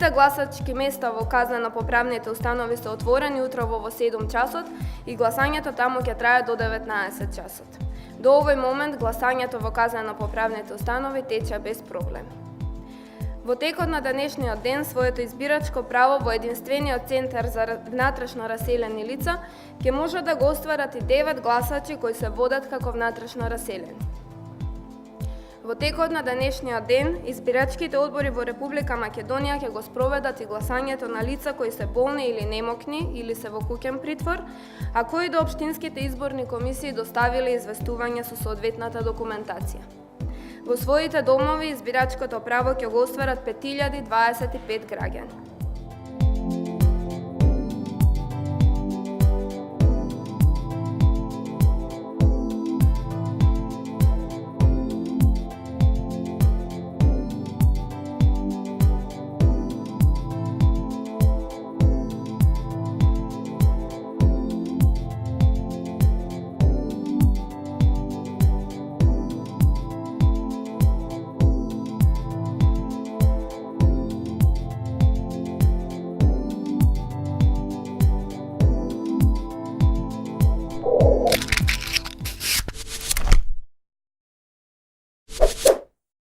Сите гласачки места во казнено-поправните установи се отворени утрово во 7 часот и гласањето таму ќе трае до 19 часот. До овој момент гласањето во казнено-поправните установи тече без проблем. Во текот на денешниот ден своето избирачко право во единствениот центар за внатрешно раселени лица ќе може да го остварат и 9 гласачи кои се водат како внатрешно раселени. Во текот на денешниот ден, избирачките одбори во Република Македонија ќе го спроведат и гласањето на лица кои се болни или немокни или се во куќен притвор, а кои до општинските изборни комисии доставиле известување со соодветната документација. Во своите домови избирачкото право ќе го остварат 5025 граѓани.